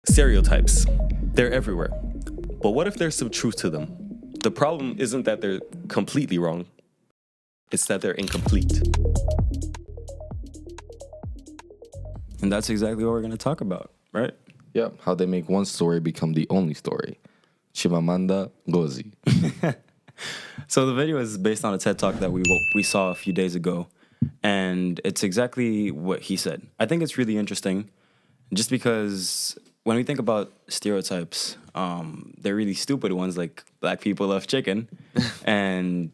Stereotypes, they're everywhere. But what if there's some truth to them? The problem isn't that they're completely wrong, it's that they're incomplete. And that's exactly what we're going to talk about, right? Yeah, how they make one story become the only story. Chimamanda Ngozi. So the video is based on a TED Talk that we saw a few days ago, and it's exactly what he said. I think it's really interesting, just because when we think about stereotypes, they're really stupid ones, like black people love chicken, and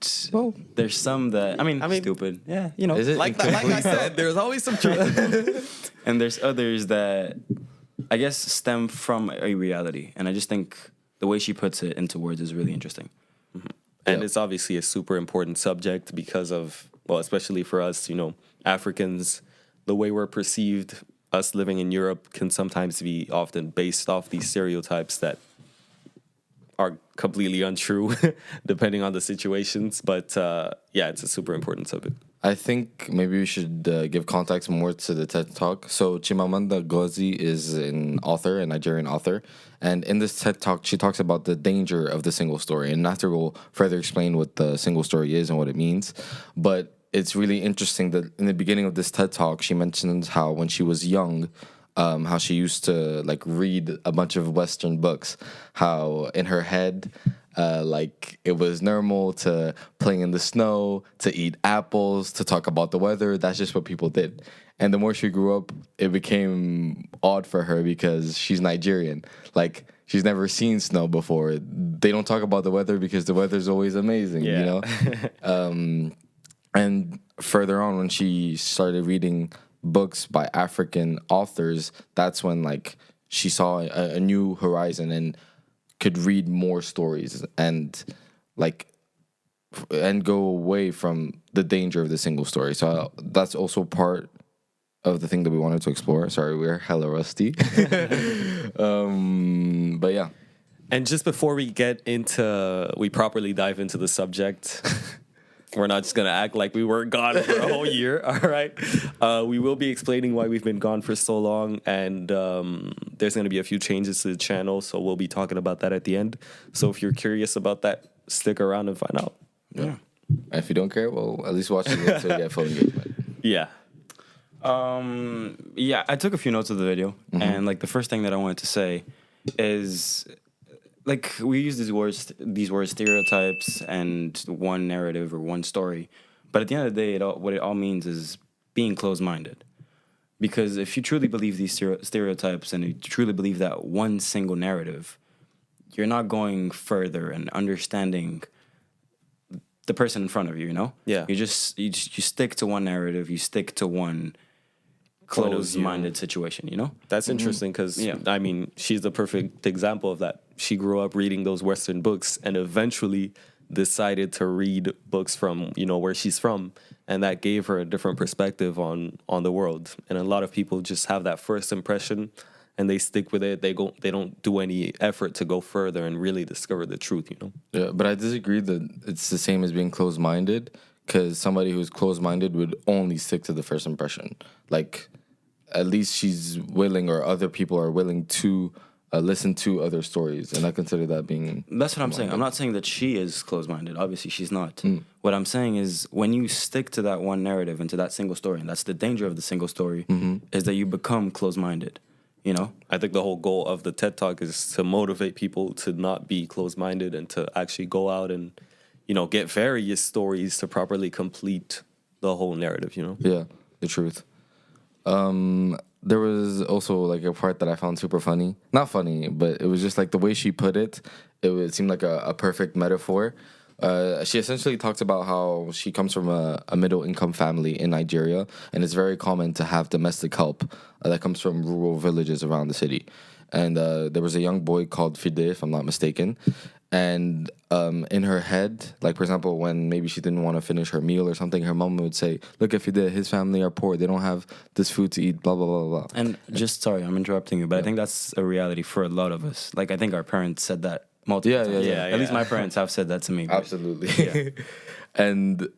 there's some that I mean stupid, yeah, you know, Like I said, there's always some truth. and there's others that I guess stem from a reality, and I just think the way she puts it into words is really interesting. And it's obviously a super important subject because of, well, especially for us, you know, Africans, the way we're perceived, us living in Europe, can sometimes be often based off these stereotypes that are completely untrue, depending on the situations. But yeah, it's a super important subject. I think maybe we should give context more to the TED Talk. So Chimamanda Ngozi is an author, a Nigerian author. And in this TED Talk, she talks about the danger of the single story. And after we'll further explain what the single story is and what it means. But it's really interesting that in the beginning of this TED Talk, she mentions how when she was young, how she used to like read a bunch of Western books, how in her head, like it was normal to play in the snow, to eat apples, to talk about the weather. That's just what people did. And the more she grew up, it became odd for her because she's Nigerian. Like she's never seen snow before. They don't talk about the weather because the weather's always amazing, you know? And further on, when she started reading books by African authors, that's when like she saw a new horizon and could read more stories and like and go away from the danger of the single story. So that's also part of the thing that we wanted to explore. Sorry, we're hella rusty. But yeah. And just before we properly dive into the subject, we're not just going to act like we weren't gone for a whole year, all right? We will be explaining why we've been gone for so long, and there's going to be a few changes to the channel, so we'll be talking about that at the end. So if you're curious about that, stick around and find out. Yeah. If you don't care, well, at least watch it until you get full engagement. Yeah. Yeah, I took a few notes of the video, and like the first thing that I wanted to say is, like, we use these words stereotypes and one narrative or one story, but at the end of the day, what it all means is being closed-minded. Because if you truly believe these stereotypes and you truly believe that one single narrative, you're not going further and understanding the person in front of you, you know? Yeah. You stick to one narrative, you stick to one closed-minded situation, you know? That's interesting because, I mean, she's the perfect example of that. She grew up reading those Western books and eventually decided to read books from, you know, where she's from. And that gave her a different perspective on the world. And a lot of people just have that first impression and they stick with it. They don't do any effort to go further and really discover the truth, you know? Yeah, but I disagree that it's the same as being closed-minded, because somebody who's closed-minded would only stick to the first impression. Like, at least she's willing, or other people are willing to listen to other stories, and I consider that being... That's what I'm saying. I'm not saying that she is closed-minded. Obviously, she's not. What I'm saying is when you stick to that one narrative and to that single story, and that's the danger of the single story, is that you become closed-minded, you know? I think the whole goal of the TED Talk is to motivate people to not be closed-minded and to actually go out and, you know, get various stories to properly complete the whole narrative, you know? Yeah, the truth. There was also like a part that I found super funny. Not funny, but it was just like the way she put it. It seemed like a perfect metaphor. She essentially talks about how she comes from a middle-income family in Nigeria, and it's very common to have domestic help that comes from rural villages around the city. And there was a young boy called Fide, if I'm not mistaken. And in her head, like, for example, when maybe she didn't want to finish her meal or something, her mom would say, look at Fide, his family are poor. They don't have this food to eat, blah, blah, blah, blah. And just, sorry, I'm interrupting you, but I think that's a reality for a lot of us. Like, I think our parents said that multiple times. Yeah. At least my parents have said that to me. Absolutely. And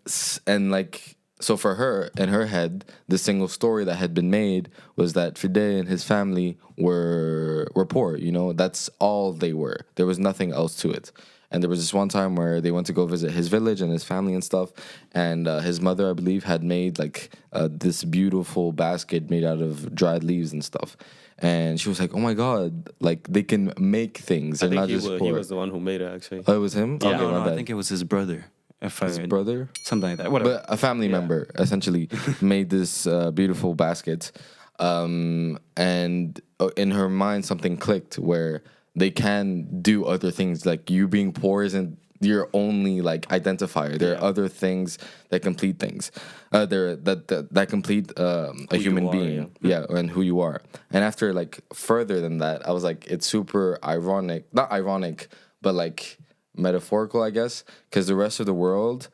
like, so for her, in her head, the single story that had been made was that Fide and his family were poor. You know, that's all they were. There was nothing else to it. And there was this one time where they went to go visit his village and his family and stuff. And his mother, I believe, had made like this beautiful basket made out of dried leaves and stuff. And she was like, "Oh my God! Like they can make things. They're not just poor." He was the one who made it, actually. Oh, it was him. Yeah. Okay, No, my no, bad. I think it was his brother. If His I brother. something like that. Whatever. But a family member essentially made this beautiful basket, and in her mind something clicked where they can do other things. Like you being poor isn't your only like identifier. There are other things that complete things. That complete a human you are, being. Yeah, and who you are. And after like further than that, I was like, it's super ironic. Not ironic, but like metaphorical, I guess, because the rest of the world,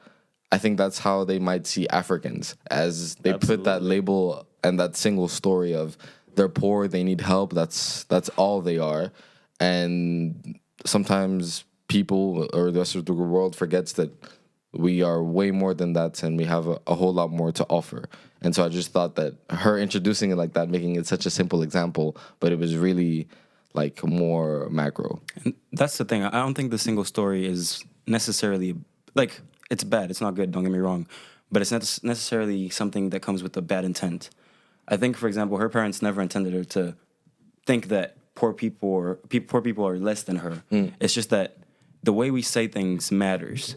I think that's how they might see Africans, as they put that label and that single story of they're poor, they need help. That's all they are, and sometimes people or the rest of the world forgets that we are way more than that, and we have a whole lot more to offer. And so I just thought that her introducing it like that, making it such a simple example, but it was really like more macro. And that's the thing. I don't think the single story is necessarily like it's bad. It's not good. Don't get me wrong, but it's not necessarily something that comes with a bad intent. I think, for example, her parents never intended her to think that poor people are less than her. It's just that the way we say things matters,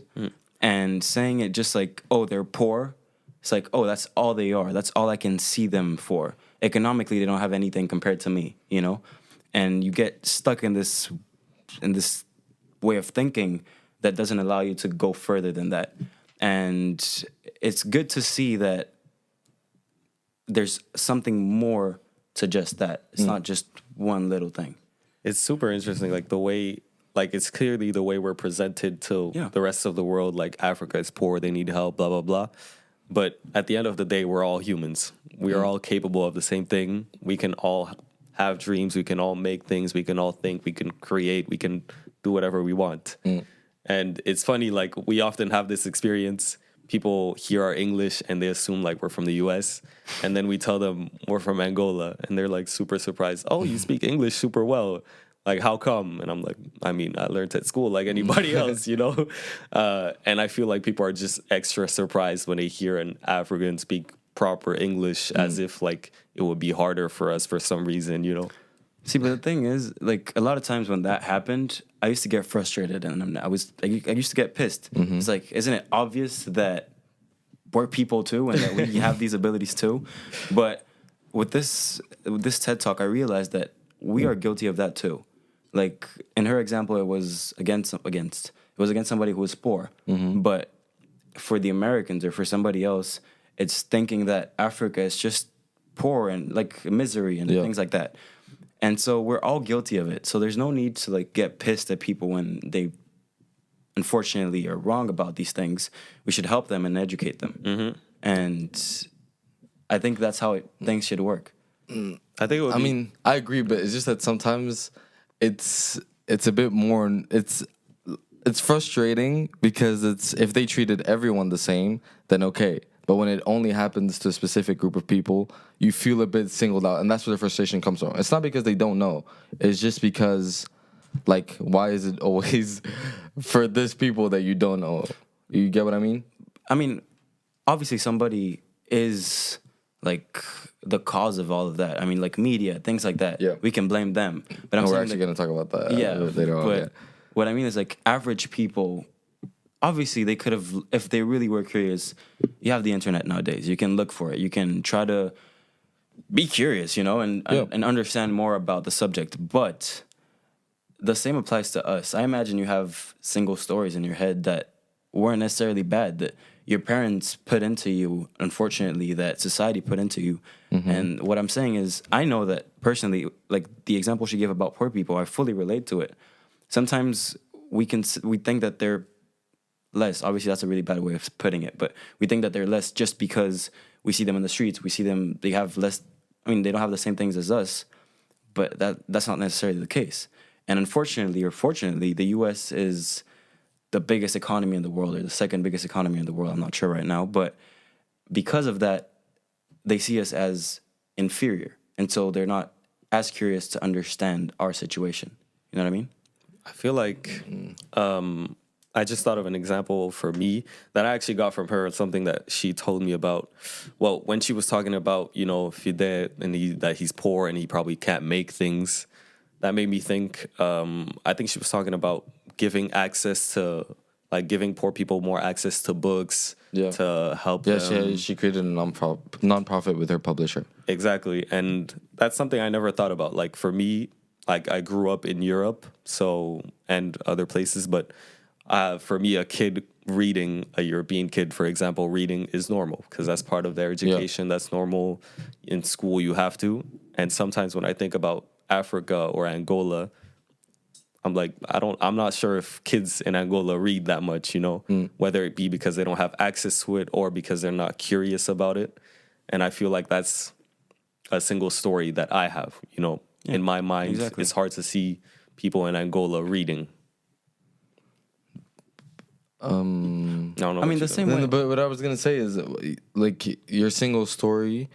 and saying it just like, oh, they're poor. It's like, oh, that's all they are. That's all I can see them for. Economically, they don't have anything compared to me. You know. And you get stuck in this way of thinking that doesn't allow you to go further than that. And it's good to see that there's something more to just that. It's not just one little thing. It's super interesting, like the way, like it's clearly the way we're presented to the rest of the world. Like Africa is poor, they need help, blah blah blah. But at the end of the day, we're all humans. We are all capable of the same thing. We can all have dreams, we can all make things, we can all think, we can create, we can do whatever we want. And it's funny, like we often have this experience. People hear our English and they assume like we're from the US. And then we tell them we're from Angola and they're like super surprised. Oh, you speak English super well. Like, how come? And I'm like, I mean, I learned at school like anybody else, you know? And I feel like people are just extra surprised when they hear an African speak proper English, as if like it would be harder for us for some reason, you know? See, but the thing is, like a lot of times when that happened, I used to get frustrated and I used to get pissed. It's like, isn't it obvious that we're people too and that we have these abilities too? But with this TED Talk, I realized that we are guilty of that too. Like in her example, it was against somebody who was poor. But for the Americans or for somebody else, it's thinking that Africa is just poor and like misery and things like that. And so we're all guilty of it. So there's no need to like get pissed at people when they unfortunately are wrong about these things. We should help them and educate them. And I think that's how things should work. I think it would I mean, I agree, but it's just that sometimes it's a bit more. It's frustrating because it's if they treated everyone the same, then okay. But when it only happens to a specific group of people, you feel a bit singled out, and that's where the frustration comes from. It's not because they don't know; it's just because, like, why is it always for this people that you don't know? You get what I mean? I mean, obviously somebody is like the cause of all of that. I mean, like media, things like that. Yeah. We can blame them. But I'm We're saying actually going to talk about that later on. but what I mean is like average people, obviously they could have, if they really were curious, you have the internet nowadays. You can look for it. You can try to be curious, you know, and understand more about the subject. But the same applies to us. I imagine you have single stories in your head that weren't necessarily bad, that your parents put into you, unfortunately, that society put into you. And what I'm saying is, I know that personally, like the example she gave about poor people, I fully relate to it. Sometimes we think that they're less. Obviously, that's a really bad way of putting it, but we think that they're less just because we see them in the streets. We see them, they have less, I mean, they don't have the same things as us, but that's not necessarily the case. And unfortunately or fortunately, the U.S. is the biggest economy in the world, or the second biggest economy in the world. I'm not sure right now, but because of that, they see us as inferior. And so they're not as curious to understand our situation. You know what I mean? I feel like I just thought of an example for me that I actually got from her, something that she told me about. Well, when she was talking about, you know, Fide and that he's poor and he probably can't make things, that made me think, I think she was talking about giving access to, like giving poor people more access to books to help them. Yeah, she created a non-profit with her publisher. Exactly. And that's something I never thought about. Like for me, like I grew up in Europe, and other places, but for me, a European kid, for example, reading is normal because that's part of their education. Yeah. That's normal. In school, you have to. And sometimes when I think about Africa or Angola, I'm like, I'm not sure if kids in Angola read that much, you know, whether it be because they don't have access to it or because they're not curious about it. And I feel like that's a single story that I have, you know, in my mind. Exactly. It's hard to see people in Angola reading. I don't know. I mean, the same way. But what I was going to say is, like, your single story,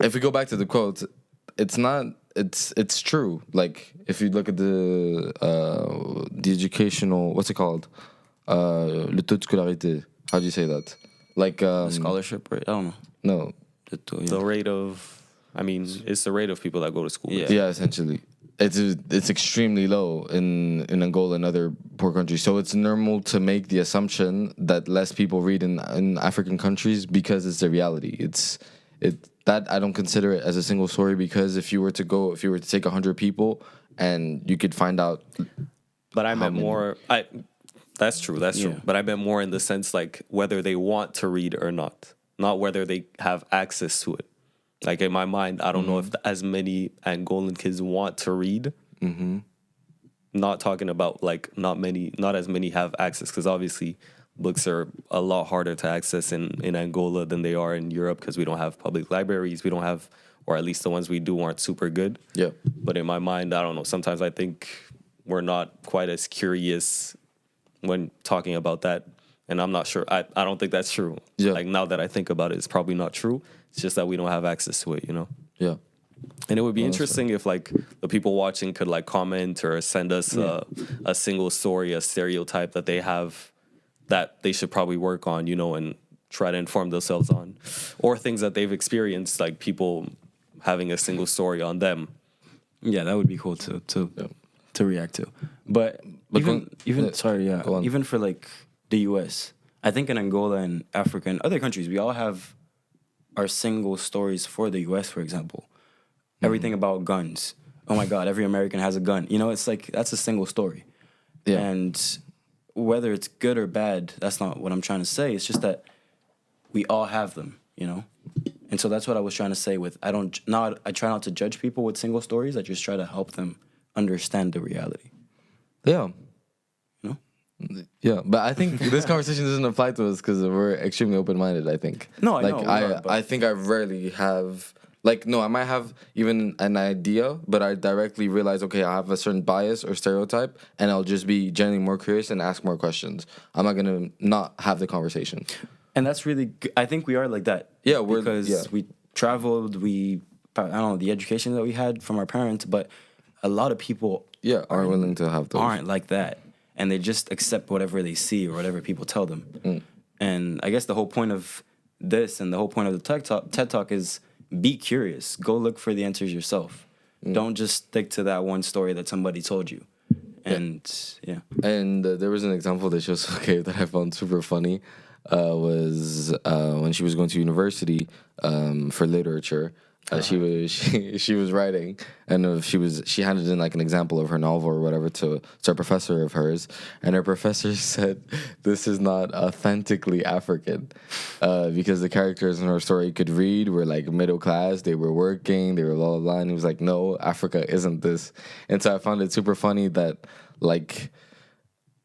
if we go back to the quote, it's true. Like, if you look at the educational, what's it called? Le taux de scolarité. How do you say that? Like, scholarship rate? I don't know. No. The rate of, I mean, it's the rate of people that go to school. Yeah, essentially. It's extremely low in Angola and other poor countries. So it's normal to make the assumption that less people read in African countries because it's the reality. That I don't consider it as a single story, because if you were to take 100 people and you could find out. But I meant more. That's true. But I meant more in the sense like whether they want to read or not whether they have access to it. Like in my mind, I don't know if as many Angolan kids want to read. Mm-hmm. Not talking about like not as many have access, because obviously books are a lot harder to access in Angola than they are in Europe, because we don't have public libraries. We don't have, or at least the ones we do aren't super good. Yeah. But in my mind, I don't know. Sometimes I think we're not quite as curious when talking about that. And I'm not sure. I don't think that's true. Yeah. Like now that I think about it, it's probably not true. It's just that we don't have access to it, you know? Yeah. And it would be interesting if like the people watching could like comment or send us a single story, a stereotype that they have that they should probably work on, you know, and try to inform themselves on, or things that they've experienced, like people having a single story on them. Yeah, that would be cool to react to. But even for like the US, I think in Angola and Africa and other countries, we all have our single stories for the US, for example. Everything about guns. Oh my God, every American has a gun. You know, it's like, that's a single story. Yeah. And whether it's good or bad, that's not what I'm trying to say. It's just that we all have them, you know? And so that's what I was trying to say with, I try not to judge people with single stories. I just try to help them understand the reality. Yeah. You know? Yeah, but I think this conversation doesn't apply to us because we're extremely open-minded, I think. No, I know. I think I rarely have... I might have even an idea, but I directly realize, okay, I have a certain bias or stereotype, and I'll just be generally more curious and ask more questions. I'm not going to not have the conversation. And that's really good. I think we are like that. Yeah, because we traveled, I don't know, the education that we had from our parents, but a lot of people aren't willing to have those. Aren't like that. And they just accept whatever they see or whatever people tell them. And I guess the whole point of this and the whole point of the TED Talk is be curious. Go look for the answers yourself. Don't just stick to that one story that somebody told you. And And there was an example that she was that I found super funny. Was when she was going to university for literature. She was writing, and she handed in like an example of her novel or whatever to a professor of hers, and her professor said this is not authentically African, because the characters in her story could read, were like middle class, they were working, they were blah blah blah, and he was like, no, Africa isn't this. And so I found it super funny that, like,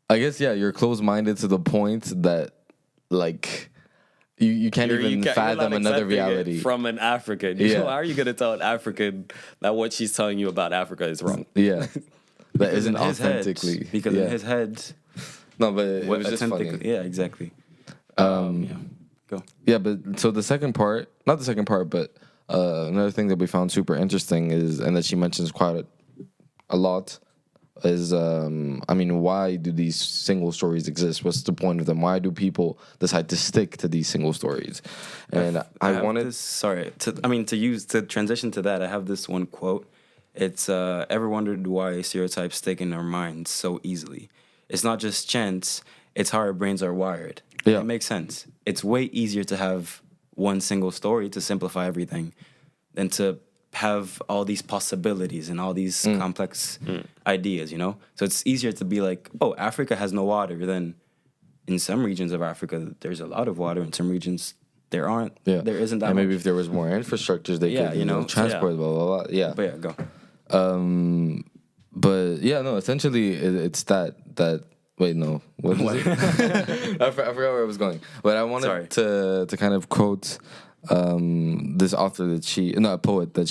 I guess you're closed-minded to the point that, like, You can't even fathom another reality from an African. You know, how are you going to tell an African that what she's telling you about Africa is wrong? Yeah, that isn't authentically. In his head, no, but it was just funny. Yeah, exactly. Go Go. Yeah, but so the second part, not the second part, but another thing that we found super interesting is, and that she mentions quite a lot, is I mean, why do these single stories exist? What's the point of them? Why do people decide to stick to these single stories? And I wanted to transition to that. I have this one quote. It's ever wondered why stereotypes stick in our minds so easily? It's not just chance, it's how our brains are wired. Yeah. It makes sense. It's way easier to have one single story to simplify everything than to have all these possibilities and all these complex ideas, you know? So it's easier to be like, oh, Africa has no water, than in some regions of Africa, there's a lot of water. In some regions, there aren't. Yeah. There isn't that and much. maybe if there was more infrastructures, they Yeah, could, you know, transport, yeah. blah, blah, blah. Yeah. But yeah, go. But yeah, no, essentially it's that wait, no. What is it? I forgot where I was going. But I wanted to kind of quote this author a poet that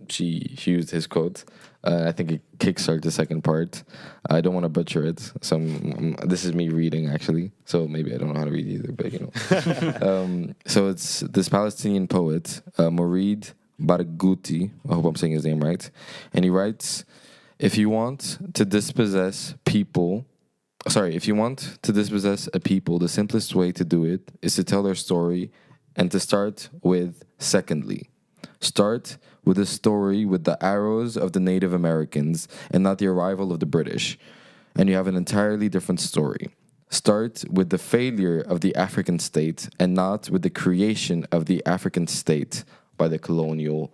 she used his quote. I think it kickstarted the second part. I don't want to butcher it. This is me reading, actually. So maybe I don't know how to read either, but so it's this Palestinian poet, Mourid Barghouti. I hope I'm saying his name right. And he writes, if you want to dispossess a people, the simplest way to do it is to tell their story and to start with secondly. Start with a story with the arrows of the Native Americans and not the arrival of the British, and you have an entirely different story. Start with the failure of the African state and not with the creation of the African state by the colonial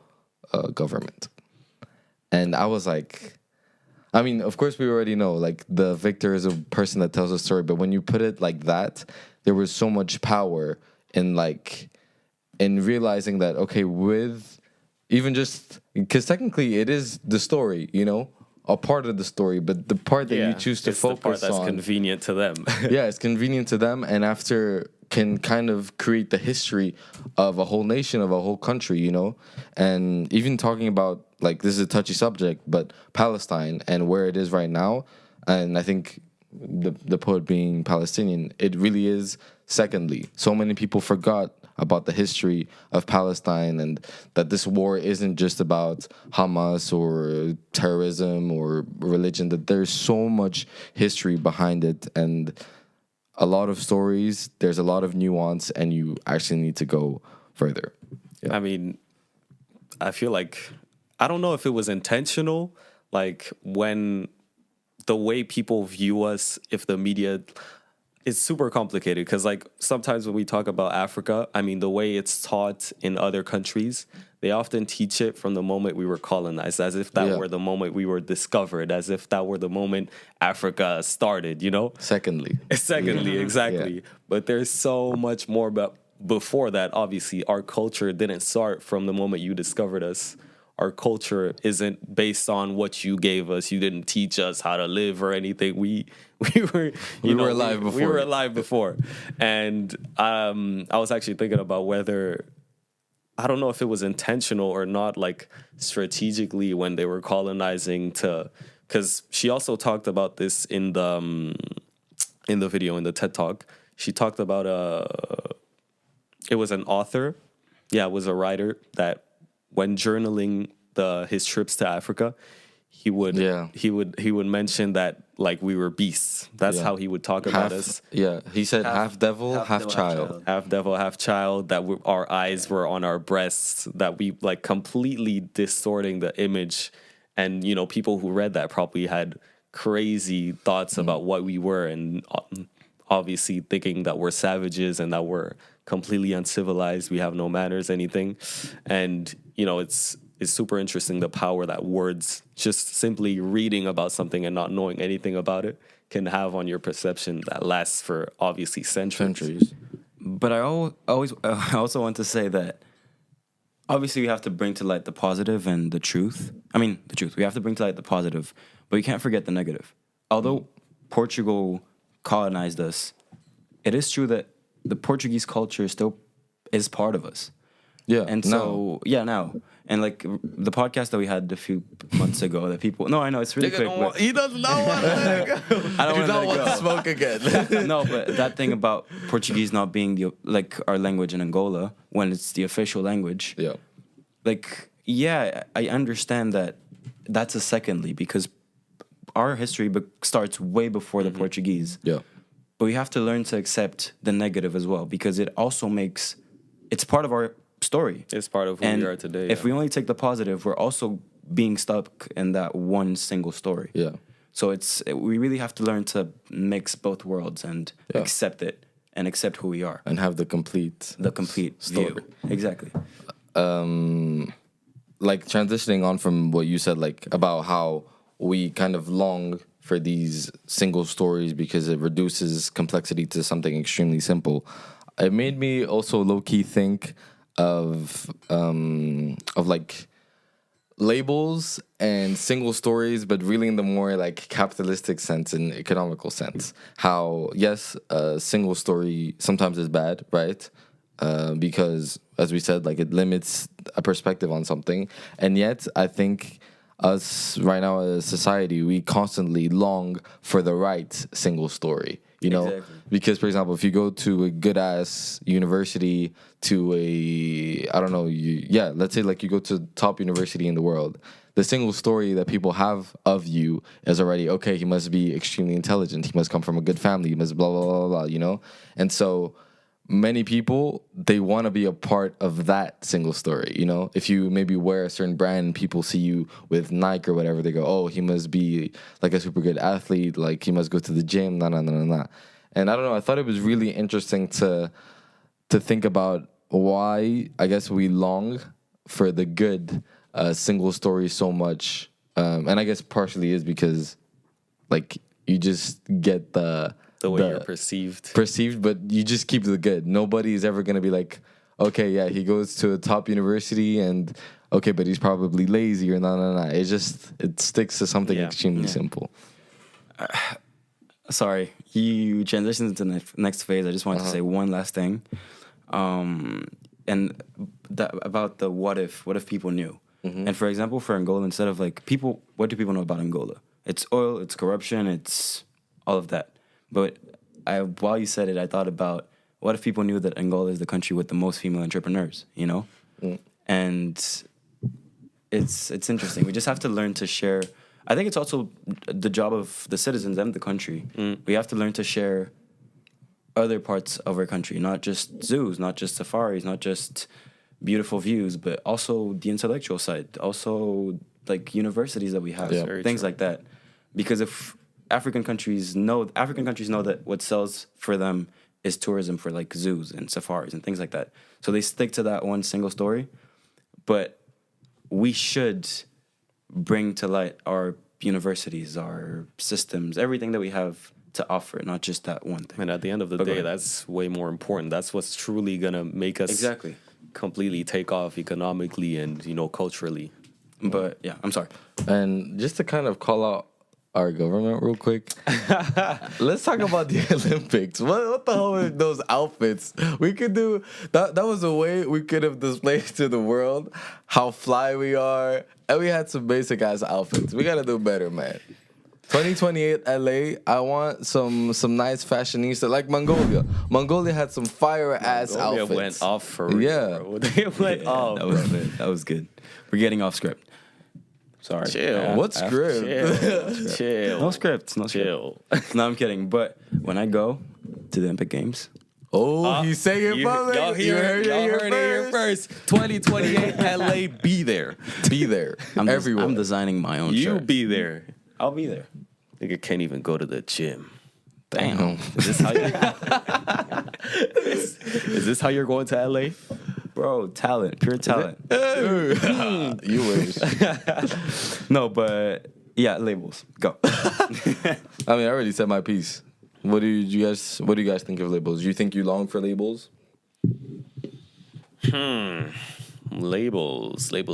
government. And I was like, I mean, of course, we already know, like, the victor is a person that tells a story, but when you put it like that, there was so much power in realizing that, okay, with even just, because technically it is the story, a part of the story, but the part that you choose to focus on. It's the part that's convenient to them. Yeah, it's convenient to them, and after can kind of create the history of a whole nation, of a whole country, and even talking about, like, this is a touchy subject, but Palestine and where it is right now, and I think the poet being Palestinian, it really is secondly. So many people forgot about the history of Palestine and that this war isn't just about Hamas or terrorism or religion, that there's so much history behind it and a lot of stories, there's a lot of nuance, and you actually need to go further. Yeah. I mean, I feel like, I don't know if it was intentional, like when the way people view us, if the media, it's super complicated because, like, sometimes when we talk about Africa, I mean, the way it's taught in other countries, they often teach it from the moment we were colonized, as if that were the moment we were discovered, as if that were the moment Africa started, Secondly, exactly. Yeah. But there's so much more before that. Obviously, our culture didn't start from the moment you discovered us. Our culture isn't based on what you gave us. You didn't teach us how to live or anything. We were alive before. We were alive before. And I was actually thinking about whether, I don't know if it was intentional or not, like strategically when they were colonizing because she also talked about this in the video, in the TED Talk. She talked about it was an author. Yeah, it was a writer that, when journaling his trips to Africa, he would mention that, like, we were beasts. That's how he would talk about us. Yeah, he said half devil, half child. Half devil, half child. That our eyes were on our breasts. That we, like, completely distorting the image, and people who read that probably had crazy thoughts about what we were, and obviously thinking that we're savages and that we're completely uncivilized, we have no manners, anything. And it's super interesting the power that words, just simply reading about something and not knowing anything about it, can have on your perception that lasts for obviously centuries. But I also want to say that obviously we have to bring to light the positive and the truth. I mean, the truth. We have to bring to light the positive, but you can't forget the negative. Although Portugal colonized us, it is true that the Portuguese culture still is part of us. Yeah, And so, now. And like the podcast that we had a few months ago that people... No, I know, it's really quick. But He does not want to let it go. I don't You want don't to want to smoke again. No, but that thing about Portuguese not being our language in Angola when it's the official language. Yeah. Like, yeah, I understand that that's a secondly because our history starts way before the Portuguese. Yeah. But we have to learn to accept the negative as well because it also it's part of our story. It's part of who we are today. If we only take the positive, we're also being stuck in that one single story. Yeah. So we really have to learn to mix both worlds and accept it and accept who we are. And have the complete Story. View. Exactly. Like transitioning on from what you said, like about how we kind of long for these single stories because it reduces complexity to something extremely simple. It made me also low key think of like labels and single stories, but really in the more like capitalistic sense and economical sense. How yes, a single story sometimes is bad, right? Because as we said, like it limits a perspective on something, and yet I think us right now as a society, we constantly long for the right single story, you know? Exactly. Because, for example, if you go to a good-ass university, to let's say like you go to top university in the world, the single story that people have of you is already, okay, he must be extremely intelligent, he must come from a good family, he must blah, blah, blah, blah, you know? And so many people, they want to be a part of that single story, you know? If you maybe wear a certain brand, people see you with Nike or whatever, they go, oh, he must be like a super good athlete, like he must go to the gym, nah. And I don't know, I thought it was really interesting to think about why, I guess, we long for the good single story so much. And I guess partially is because, like, you just get the way you're perceived, but you just keep the good. Nobody is ever gonna be like, okay, yeah, he goes to a top university and okay, but he's probably lazy or nah. It sticks to something extremely simple. Sorry, you transitioned into the next phase. I just wanted to say one last thing, and about the what if people knew. And for example, for Angola, instead of like people, what do people know about Angola? It's oil, it's corruption, it's all of that. But while you said it, I thought about what if people knew that Angola is the country with the most female entrepreneurs, you know? And it's interesting. We just have to learn to share. I think it's also the job of the citizens and the country. We have to learn to share other parts of our country, not just zoos, not just safaris, not just beautiful views, but also the intellectual side, also like universities that we have, things like that. Because if African countries know that what sells for them is tourism for like zoos and safaris and things like that. So they stick to that one single story. But we should bring to light our universities, our systems, everything that we have to offer, not just that one thing. And at the end of the day, that's way more important. That's what's truly gonna make us completely take off economically and, you know, culturally. But yeah, I'm sorry. And just to kind of call out our government real quick, let's talk about the Olympics. What the hell are those outfits? We could do that. That was a way we could have displayed to the world how fly we are, and we had some basic ass outfits. We gotta do better, man. 2028 LA, I want some nice fashionista like Mongolia. Mongolia had some fire ass outfits. Went off for real. Bro. They went off. That was good. We're getting off script. Sorry. Chill. What script? Chill. No script. No, I'm kidding. But when I go to the Olympic Games, he's saying it public. Y'all heard it here first. 2028 LA, be there. Be there. Everywhere. I'm designing my own shirt. You be there. I'll be there. Nigga can't even go to the gym. Damn. Is this how you're going to LA? Bro, talent. Pure talent. You wish. No, but yeah, labels. Go. I mean, I already said my piece. What do you guys think of labels? Do you think you long for labels? Labels. You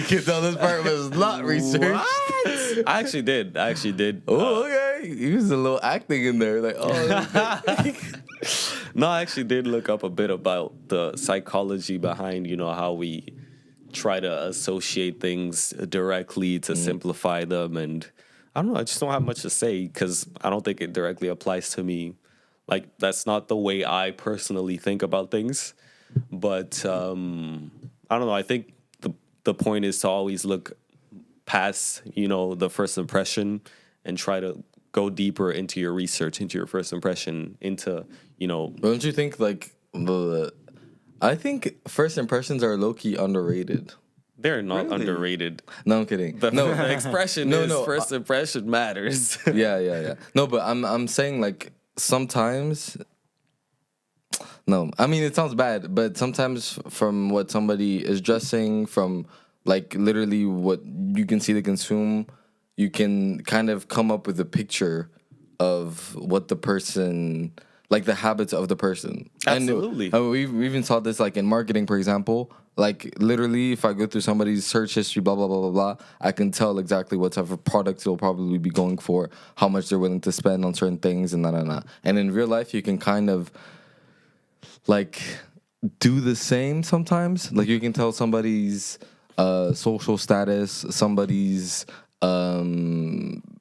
can tell this part was not researched. What? I actually did. Oh, okay. He was a little acting in there. Like, No, I actually did look up a bit about the psychology behind, how we try to associate things directly to simplify them. And I don't know, I just don't have much to say because I don't think it directly applies to me. Like, that's not the way I personally think about things. But I don't know, I think the point is to always look past, the first impression and try to go deeper into your research, into your first impression, into, Don't you think I think first impressions are low-key underrated. They're not underrated. No, I'm kidding. The expression is first impression matters. Yeah. No, but I'm saying like sometimes. No, I mean it sounds bad, but sometimes from what somebody is dressing, from like literally what you can see they consume, you can kind of come up with a picture of what the person, like the habits of the person. Absolutely. And we even saw this like in marketing, for example. Like literally, if I go through somebody's search history, blah blah blah blah blah, I can tell exactly what type of products they'll probably be going for, how much they're willing to spend on certain things, and that. And in real life, you can kind of like do the same sometimes. Like you can tell somebody's social status, somebody's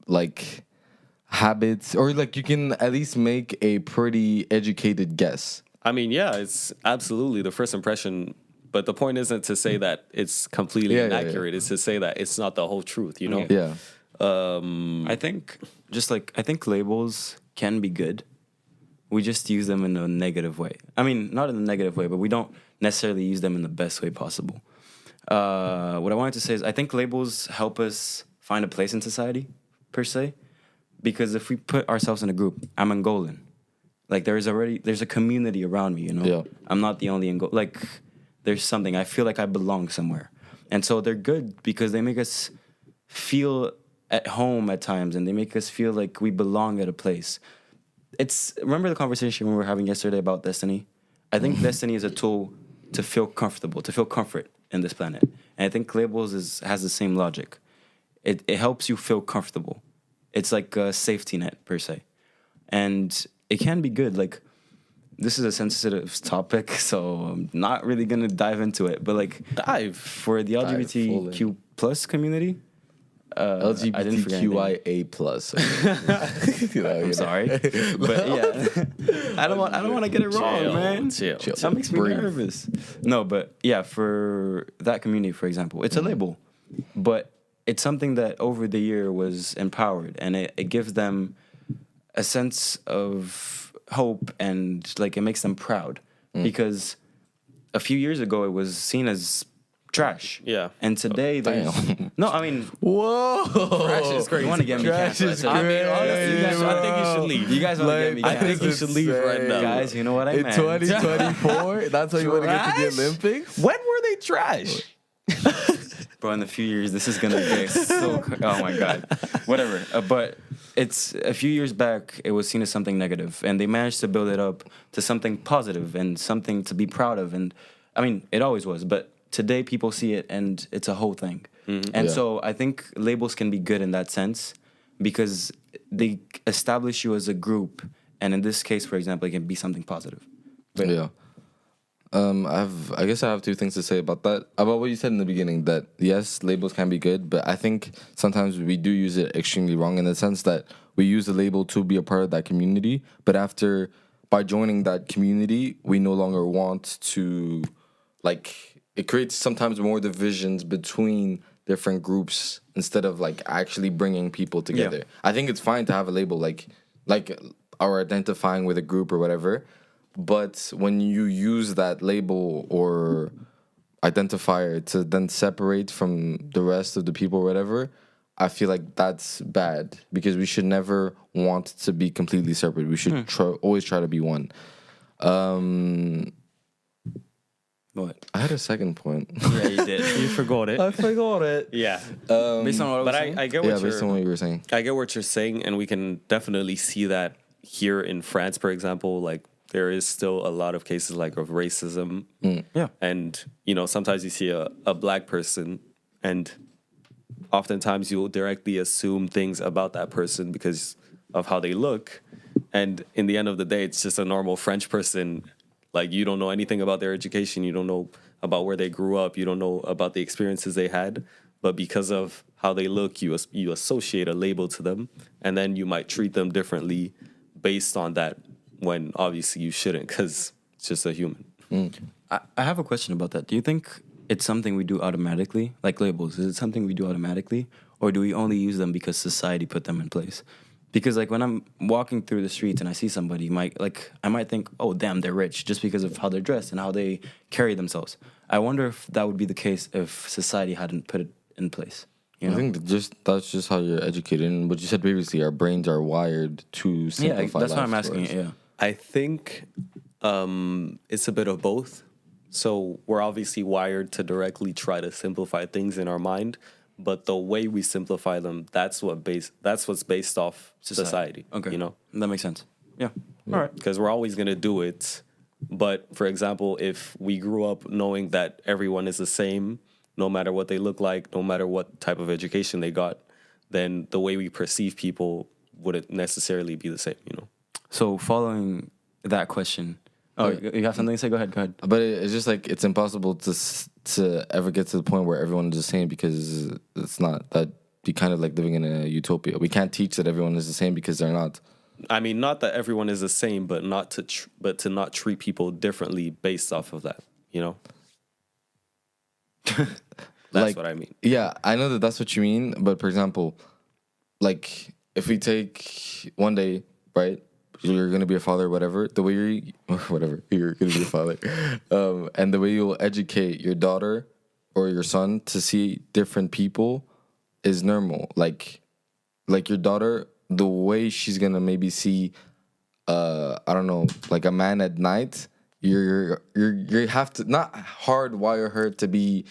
like habits, or like you can at least make a pretty educated guess. I mean, yeah, it's absolutely the first impression. But the point isn't to say that it's completely inaccurate. It's to say that it's not the whole truth, Yeah. I think labels can be good. We just use them in a negative way. I mean, not in a negative way, but we don't necessarily use them in the best way possible. What I wanted to say is I think labels help us find a place in society, per se. Because if we put ourselves in a group, I'm Angolan. Like, there's a community around me, Yeah. I'm not the only Angolan. Like, there's something. I feel like I belong somewhere. And so they're good because they make us feel at home at times, and they make us feel like we belong at a place. Remember the conversation we were having yesterday about destiny? I think destiny is a tool to feel comfortable, to feel comfort in this planet. And I think labels has the same logic. It helps you feel comfortable. It's like a safety net, per se. And it can be good. Like, this is a sensitive topic, so I'm not really going to dive into it. But, like, for the LGBTQ plus community, LGBTQIA plus. I'm sorry, but yeah, I don't want to get it wrong, man. Chill. That makes me nervous. No, but yeah, for that community, for example, it's a label, but it's something that over the year was empowered, and it gives them a sense of hope, and like it makes them proud because a few years ago it was seen as trash. Yeah. And today there's no, I mean, Whoa, trash is crazy. you want to get me canceled. I mean, honestly, you guys, I think you should leave. You guys want to get me I canceled. think you should leave right now. Guys, you know what I in meant. 2024, that's how you want to get to the Trash? Olympics? When were they trash? Bro, in a few years, this is gonna get so. Oh my god, whatever. But it's a few years back. It was seen as something negative, and they managed to build it up to something positive and something to be proud of. And I mean, it always was, but today people see it, and it's a whole thing. And so I think labels can be good in that sense because they establish you as a group, and in this case, for example, it can be something positive. But Yeah. I guess I have two things to say about that. About what you said in the beginning, that yes, labels can be good, but I think sometimes we do use it extremely wrong in the sense that we use the label to be a part of that community, but by joining that community, we no longer want to, like, it creates sometimes more divisions between different groups instead of like actually bringing people together. I think it's fine to have a label like or identifying with a group or whatever. But when you use that label or identifier to then separate from the rest of the people or whatever, I feel like that's bad because we should never want to be completely separate. We should always try to be one. what? I had a second point. Yeah, you did. You forgot it. I forgot it. Yeah. Based on what I was But saying? I get Yeah, what based on what you were saying. I get what you're saying, and we can definitely see that here in France, for example. Like, there is still a lot of cases like of racism. Yeah. And, sometimes you see a black person, and oftentimes you'll directly assume things about that person because of how they look, And in the end of the day, it's just a normal French person. Like, you don't know anything about their education. You don't know about where they grew up. You don't know about the experiences they had. But because of how they look, you associate a label to them. And then you might treat them differently based on that, when obviously you shouldn't, because it's just a human. I have a question about that. Do you think it's something we do automatically? Like labels, is it something we do automatically? Or do we only use them because society put them in place? Because like when I'm walking through the streets and I see somebody, I might think, oh damn, they're rich, just because of how they're dressed and how they carry themselves. I wonder if that would be the case if society hadn't put it in place. You know? I think that's just how you're educated. And what you said previously, our brains are wired to simplify. Yeah, that's why I'm life asking stories. it. Yeah. I think it's a bit of both. So we're obviously wired to directly try to simplify things in our mind, but the way we simplify them, that's what's based off society. Okay. You know? That makes sense. Yeah. All right. Because we're always going to do it. But for example, if we grew up knowing that everyone is the same, no matter what they look like, no matter what type of education they got, then the way we perceive people wouldn't necessarily be the same, you know? So following that question, you have something to say? Go ahead. But it's just like it's impossible to ever get to the point where everyone is the same, because it's not. That'd be kind of like living in a utopia. We can't teach that everyone is the same because they're not. I mean, not that everyone is the same, but to not treat people differently based off of that, you know? That's what I mean. Yeah, I know that that's what you mean. But for example, like if we take one day, right? You're gonna be a father, whatever. The way you're gonna be a father, and the way you'll educate your daughter or your son to see different people is normal. Like your daughter, the way she's gonna maybe see, I don't know, like a man at night. You have to not hardwire her to be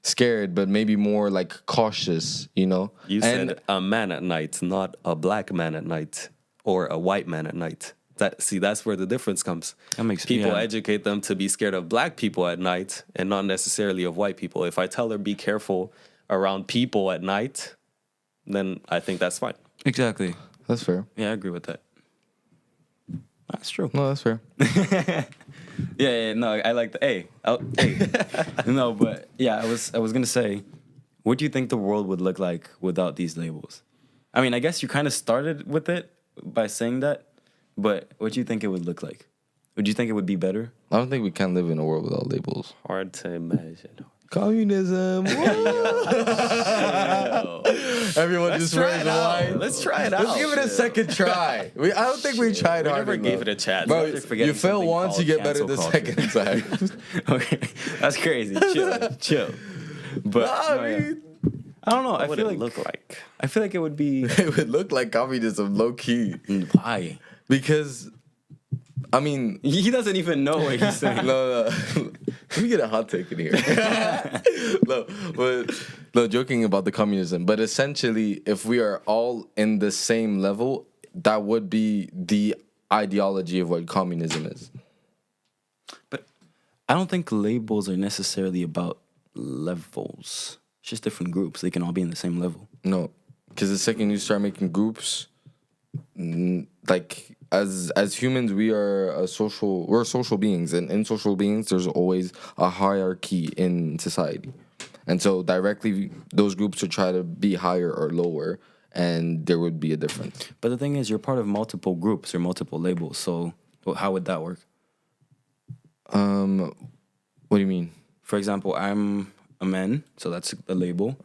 scared, but maybe more like cautious. You know. You said a man at night, not a black man at night. Or a white man at night. That's where the difference comes. That makes people educate them to be scared of black people at night and not necessarily of white people. If I tell her be careful around people at night, then I think that's fine. Exactly. That's fair. Yeah, I agree with that. That's true. No, that's fair. Yeah, no, I like the hey. No, but yeah, I was gonna say, what do you think the world would look like without these labels? I mean, I guess you kind of started with it by saying that, but what do you think it would look like? Would you think it would be better? I don't think we can live in a world without labels. Hard to imagine. Communism. Everyone just wears white. Let's try it out. Let's give it a second try. I don't think we tried hard never enough. gave it a chance. Bro, forgetting you fail something once, you called get better the cancel second time. Okay, that's crazy. Chill. But I don't know. What I would feel it like look like? I feel like it would be It would look like communism, low key. why? Because, I mean, He doesn't even know what he's saying. no. Let me get a hot take in here. No, joking about the communism. But essentially, if we are all in the same level, that would be the ideology of what communism is. But I don't think labels are necessarily about levels. It's just different groups. They can all be in the same level. No, because the second you start making groups, like as humans, we're social beings, and in social beings, there's always a hierarchy in society, and so directly those groups would try to be higher or lower, and there would be a difference. But the thing is, you're part of multiple groups or multiple labels. So how would that work? What do you mean? For example, I'm a man, so that's a label.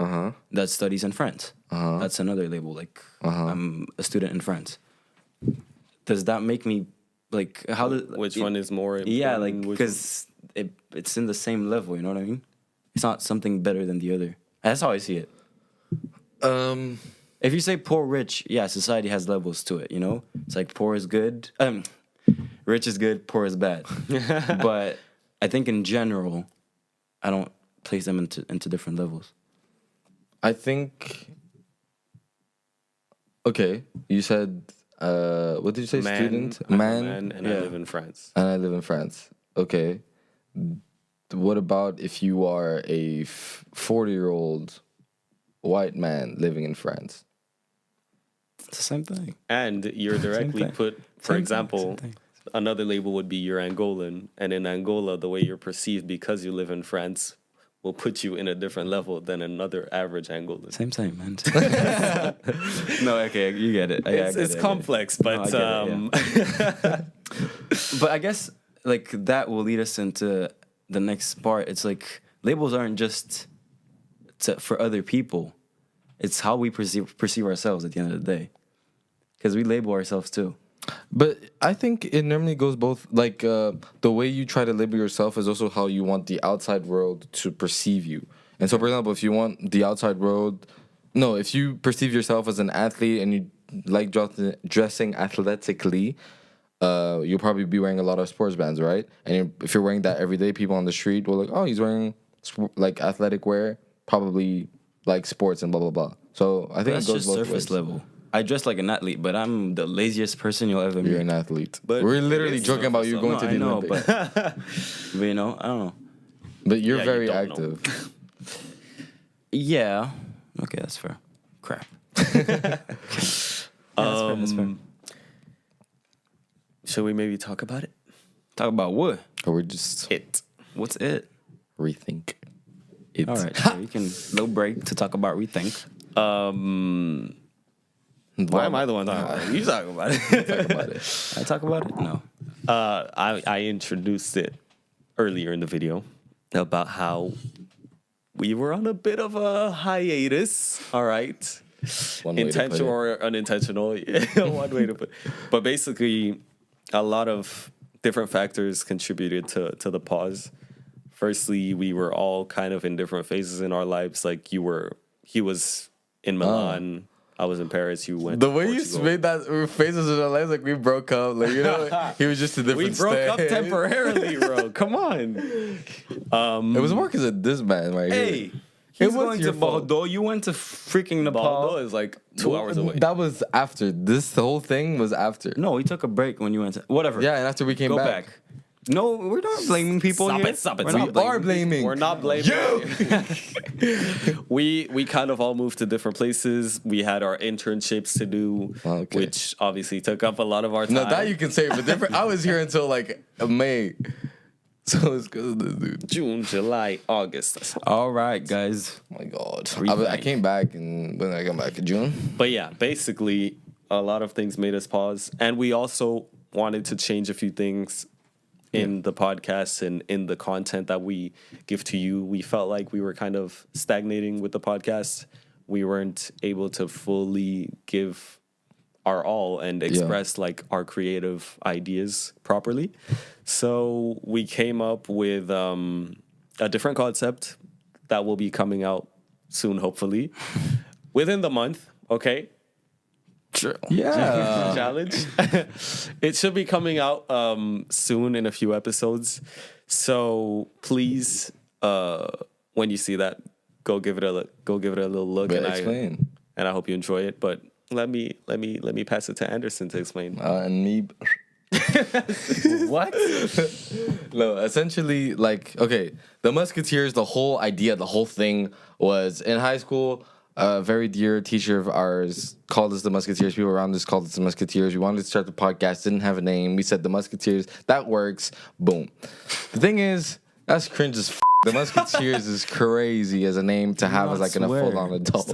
That studies in France. That's another label. Like I'm a student in France. Does that make me like how? Which one is more important? Yeah, like because it's in the same level. You know what I mean? It's not something better than the other. That's how I see it. If you say poor, rich, yeah, society has levels to it. You know, it's like poor is good. Rich is good. Poor is bad. But I think in general, I don't place them into different levels. I think. Okay, you said. What did you say? Student, I'm a man, and I live in France. and I live in France. Okay. What about if you are a 40-year-old white man living in France? It's the same thing. And you're directly thing. put, for Same example, thing. another label would be you're Angolan. And in Angola, the way you're perceived because you live in France will put you in a different level than another average Angolan. Same, man. No, okay, you get it. It's complex, but but I guess like that will lead us into the next part. It's like labels aren't just for other people. It's how we perceive ourselves at the end of the day, because we label ourselves too. But I think it normally goes both. Like the way you try to label yourself is also how you want the outside world to perceive you. And so, for example, if you want the outside world, if you perceive yourself as an athlete and you like dressing athletically, you'll probably be wearing a lot of sports bands, right? And if you're wearing that every day, people on the street will like, oh, he's wearing like athletic wear, probably like sports and blah blah blah. So I think That's it goes just both surface ways. level. I dress like an athlete, but I'm the laziest person you'll ever meet. You're an athlete. But we're literally it's joking about you going to the Olympics. but you know, I don't know. But you're Yeah, very you don't active. Yeah. Okay, that's fair. Crap. That's fair. Should we maybe talk about it? Talk about what? Or we're just What's it? rethink it. All right, sure. You can little break to talk about rethink. Why am I the one talking about it? You talking about it. Talk about it. I talk about it? No. I introduced it earlier in the video about how we were on a bit of a hiatus. All right. One way to put Intentional it. or unintentional. One way to put it. But basically, a lot of different factors contributed to the pause. Firstly, we were all kind of in different phases in our lives. Like he was in Milan. I was in Paris. You went The to way you Portugal. made that faces in our lives, like we broke up. Like, you know, he was just a different We broke up state. temporarily, bro. Come on. It was more because of this man right Hey, here. he's was going to your fault. Bordeaux. You went to freaking Nepal. Bordeaux is like 2 hours away. That was after. This whole thing was after. No, we took a break when you went to whatever. Yeah, and after we came Go back. back. No, we're not blaming people Stop here. it, stop it. We're We not are blaming. We're not blaming. we kind of all moved to different places. We had our internships to do, Okay. which obviously took up a lot of our time. No, that you can say, but different. I was here until like May. So it's because of this dude. June, July, August. All right, guys. Oh my God. Rethink. I came back and when I got back in June. But yeah, basically, a lot of things made us pause. And we also wanted to change a few things in the podcast and in the content that we give to you. We felt like we were kind of stagnating with the podcast. We weren't able to fully give our all and express like our creative ideas properly. So we came up with a different concept that will be coming out soon, hopefully, within the month. Okay. Sure. Yeah. Challenge. It should be coming out soon in a few episodes. So please, when you see that, go give it a little look. But And explain. I hope you enjoy it. But let me pass it to Anderson to explain. And me. What? No, essentially, like, okay, the Musketeers, the whole idea, the whole thing was in high school. A very dear teacher of ours called us the Musketeers. People around us called us the Musketeers. We wanted to start the podcast, didn't have a name. We said the Musketeers. That works. Boom. The thing is, that's cringe as f. The Musketeers is crazy as a name to have as like in a full-on adult.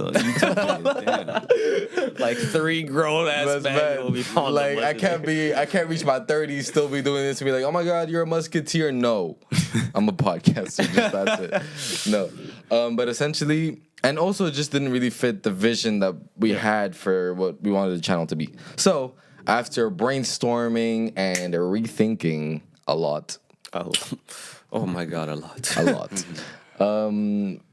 Like 3 grown ass That's men bad. will be calling Like them I can't reach my 30s, still be doing this and be like, oh my God, you're a Musketeer. No, I'm a podcaster. Just that's it. No, but essentially, and also it just didn't really fit the vision that we had for what we wanted the channel to be. So after brainstorming and rethinking a lot, Oh my God, a lot. a lot.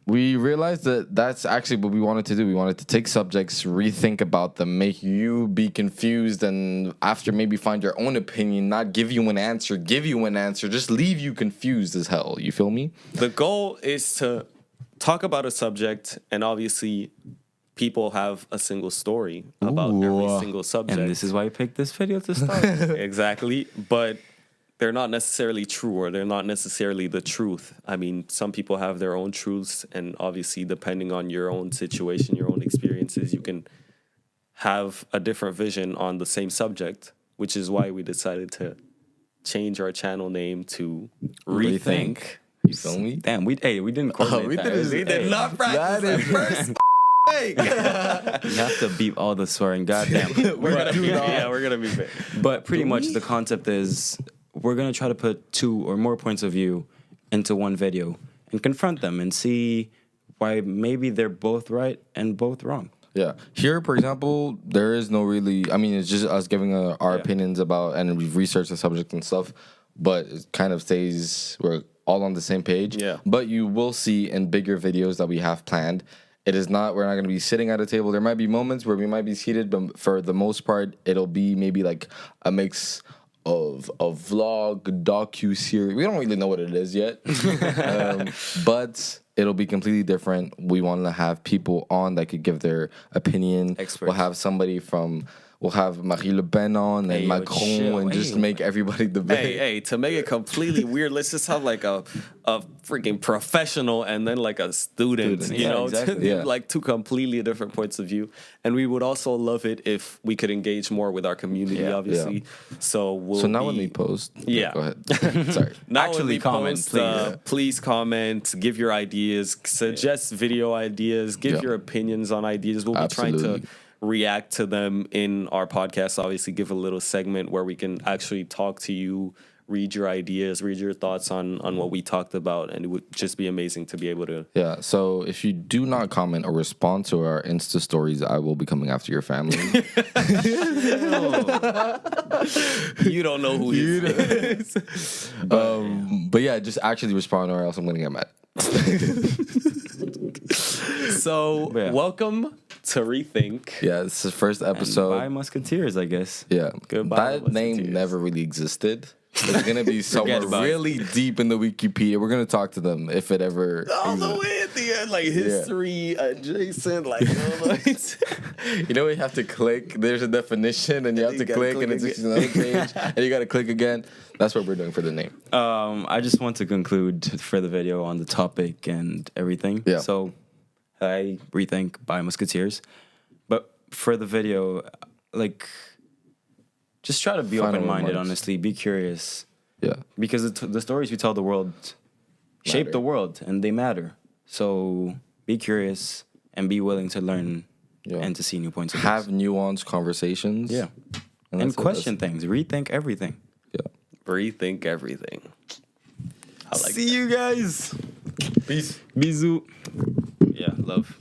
We realized that that's actually what we wanted to do. We wanted to take subjects, rethink about them, make you be confused, and after maybe find your own opinion, not give you an answer, just leave you confused as hell. You feel me? The goal is to talk about a subject, and obviously people have a single story about every single subject. And this is why I picked this video to start. Exactly, but they're not necessarily true, or they're not necessarily the truth. I mean, some people have their own truths, and obviously depending on your own situation, your own experiences, you can have a different vision on the same subject, which is why we decided to change our channel name to Rethink. You feel me? Damn, we didn't coordinate that. We did not practice that first. You have to beep all the swearing. Goddamn. We're gonna be big. But pretty much the concept is we're gonna try to put 2 or more points of view into one video and confront them and see why maybe they're both right and both wrong. Yeah. Here, for example, there is no really. I mean, it's just us giving our opinions about, and we've researched the subject and stuff. But it kind of stays we're all on the same page. Yeah. But you will see in bigger videos that we have planned. It is not. We're not going to be sitting at a table. There might be moments where we might be seated, but for the most part, it'll be maybe like a mix of a vlog, docu-series. We don't really know what it is yet, but it'll be completely different. We want to have people on that could give their opinion. Experts. We'll have somebody from. We'll have Marie Le Pen on and Macron chill. and just make everybody debate. Hey, to make it completely weird, let's just have like a freaking professional and then like a student, you Yeah, know, exactly. Yeah. like 2 completely different points of view. And we would also love it if we could engage more with our community, obviously. Yeah. So So now when we post, Yeah. go ahead. Sorry. Now Actually when we comment, post, please. please comment, give your ideas, suggest video ideas, give Yeah. your opinions on ideas. We'll be trying Absolutely. to react to them in our podcast. Obviously, give a little segment where we can actually talk to you, read your ideas, read your thoughts on what we talked about, and it would just be amazing to be able to. Yeah, so if you do not comment or respond to our Insta stories, I will be coming after your family. You don't know who he is. But yeah, just actually respond or else I'm going to get mad. So, Yeah. welcome to Rethink. Yeah, this is the first episode. By Musketeers, I guess. Yeah, Goodbye, that name Musketeers. never really existed. It's gonna be somewhere about it. really deep in the Wikipedia. We're gonna talk to them if it ever. All the way at the end, like history adjacent, like, You know, you have to click. There's a definition, and you have you to gotta click, click and it's again. another page, and you gotta click again. That's what we're doing for the name. I just want to conclude for the video on the topic and everything. Yeah. So, I rethink by Musketeers. But for the video, like, just try to be Final open-minded, remarks. honestly. Be curious. Yeah, Because the stories we tell the world shape Matter. the world, and they matter. So, be curious and be willing to learn and to see new points of view. have nuanced conversations. Yeah. and And that's it. question things. Rethink everything. Yeah. Rethink everything. I like See you guys. Peace. Bisous. Yeah, love.